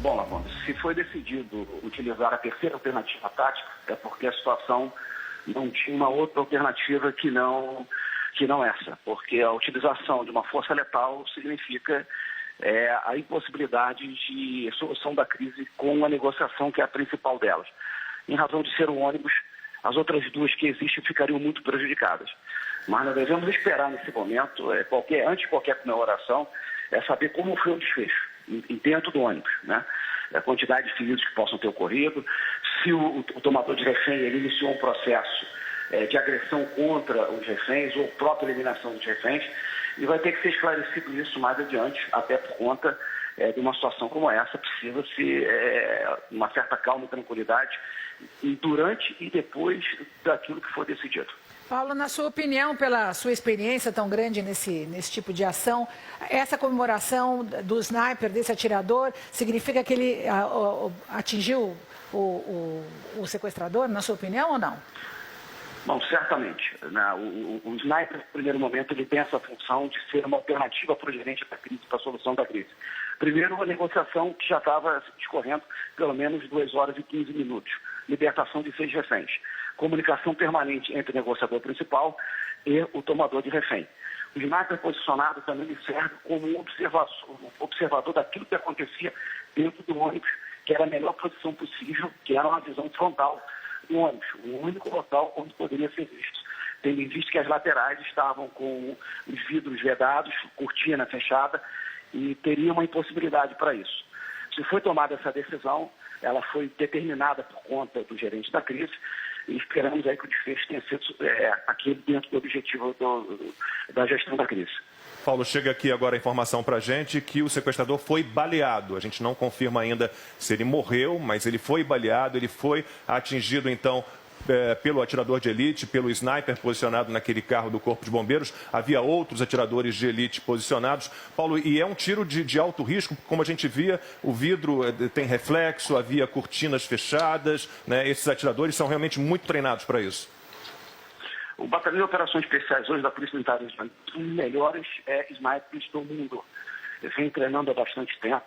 Bom, Afonso, se foi decidido utilizar a terceira alternativa tática, é porque a situação não tinha uma outra alternativa que não essa, porque a utilização de uma força letal significa a impossibilidade de solução da crise com a negociação, que é a principal delas. Em razão de ser um ônibus, as outras duas que existem ficariam muito prejudicadas. Mas nós devemos esperar nesse momento, antes de qualquer comemoração, saber como foi o desfecho dentro do ônibus, né? A quantidade de feridos que possam ter ocorrido, se o tomador de refém ele iniciou um processo de agressão contra os reféns ou própria eliminação dos reféns, e vai ter que ser esclarecido isso mais adiante, até por conta de uma situação como essa, precisa-se uma certa calma e tranquilidade durante e depois daquilo que for decidido. Paulo, na sua opinião, pela sua experiência tão grande nesse tipo de ação, essa comemoração do sniper, desse atirador, significa que ele atingiu o sequestrador, na sua opinião, ou não? Bom, certamente. Né? O sniper, no primeiro momento, ele tem essa função de ser uma alternativa para o gerente da crise, para a solução da crise. Primeiro, a negociação que já estava discorrendo pelo menos 2 horas e 15 minutos. Libertação de 6 reféns. Comunicação permanente entre o negociador principal e o tomador de refém. O sniper posicionado também lhe serve como um observador daquilo que acontecia dentro do ônibus, que era a melhor posição possível, que era uma visão frontal do ônibus, o único local onde poderia ser visto. Tendo em vista que as laterais estavam com os vidros vedados, cortina fechada, e teria uma impossibilidade para isso. Se foi tomada essa decisão, ela foi determinada por conta do gerente da crise, e esperamos aí que o desfecho tenha sido aquele dentro do objetivo da gestão da crise. Paulo, chega aqui agora a informação para a gente que o sequestrador foi baleado. A gente não confirma ainda se ele morreu, mas ele foi baleado, ele foi atingido então pelo atirador de elite, pelo sniper posicionado naquele carro do Corpo de Bombeiros. Havia outros atiradores de elite posicionados. Paulo, e é um tiro de alto risco, como a gente via, o vidro tem reflexo, havia cortinas fechadas, né? Esses atiradores são realmente muito treinados para isso. O Batalhão de Operações Especiais hoje da Polícia Militar dos Estados Unidos são os melhores snipers do mundo. Vem treinando há bastante tempo.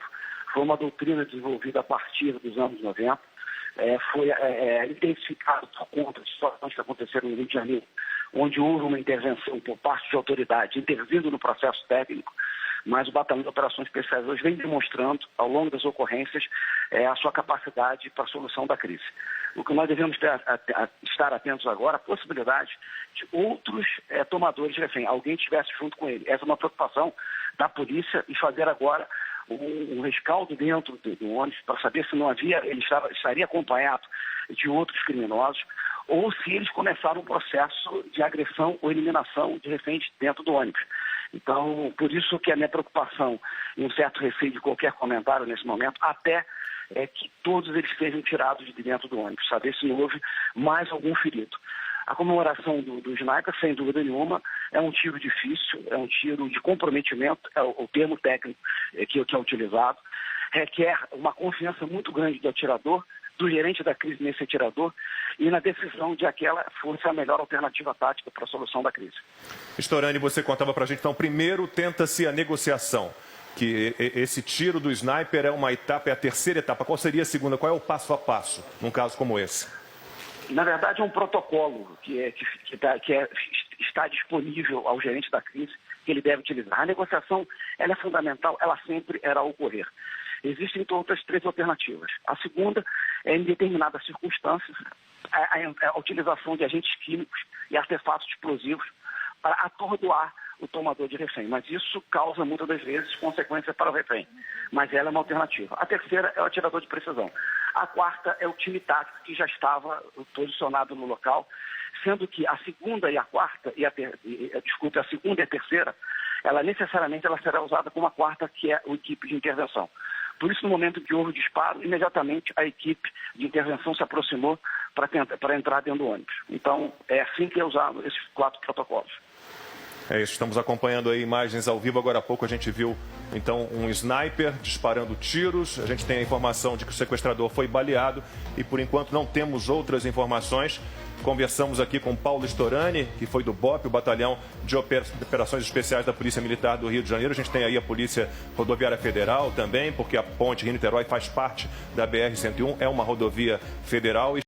Foi uma doutrina desenvolvida a partir dos anos 90. Foi intensificado por conta de situações que aconteceram no Rio de Janeiro, onde houve uma intervenção por parte de autoridade, intervindo no processo técnico, mas o Batalhão de Operações Especiais hoje vem demonstrando, ao longo das ocorrências, a sua capacidade para a solução da crise. O que nós devemos estar atentos agora, a possibilidade de outros tomadores de refém, alguém estivesse junto com ele. Essa é uma preocupação da polícia e fazer agora um rescaldo dentro do ônibus para saber se não havia, ele estaria acompanhado de outros criminosos ou se eles começaram um processo de agressão ou eliminação de reféns dentro do ônibus. Então, por isso que a minha preocupação e um certo receio de qualquer comentário nesse momento, até que todos eles sejam tirados de dentro do ônibus, saber se não houve mais algum ferido. A comemoração do sniper, sem dúvida nenhuma, é um tiro difícil, é um tiro de comprometimento, é o termo técnico que é utilizado, requer uma confiança muito grande do atirador, do gerente da crise nesse atirador e na decisão de aquela fosse a melhor alternativa tática para a solução da crise. Storani, você contava para a gente, então, primeiro tenta-se a negociação, que esse tiro do sniper é uma etapa, é a terceira etapa. Qual seria a segunda? Qual é o passo a passo num caso como esse? Na verdade, é um protocolo que está disponível ao gerente da crise, que ele deve utilizar. A negociação ela é fundamental, ela sempre irá ocorrer. Existem outras 3 alternativas. A segunda é, em determinadas circunstâncias, a utilização de agentes químicos e artefatos explosivos para atordoar o tomador de refém. Mas isso causa, muitas das vezes, consequências para o refém. Mas ela é uma alternativa. A terceira é o atirador de precisão. A quarta é o time tático que já estava posicionado no local, sendo que a segunda e a quarta, a segunda e a terceira, ela necessariamente será usada como a quarta, que é a equipe de intervenção. Por isso, no momento que houve o disparo, imediatamente a equipe de intervenção se aproximou para entrar dentro do ônibus. Então, é assim que é usado esses 4 protocolos. É isso, estamos acompanhando aí imagens ao vivo. Agora há pouco a gente viu, então, um sniper disparando tiros. A gente tem a informação de que o sequestrador foi baleado e, por enquanto, não temos outras informações. Conversamos aqui com Paulo Storani, que foi do BOP, o Batalhão de Operações Especiais da Polícia Militar do Rio de Janeiro. A gente tem aí a Polícia Rodoviária Federal também, porque a ponte Rio-Niterói faz parte da BR-101, é uma rodovia federal.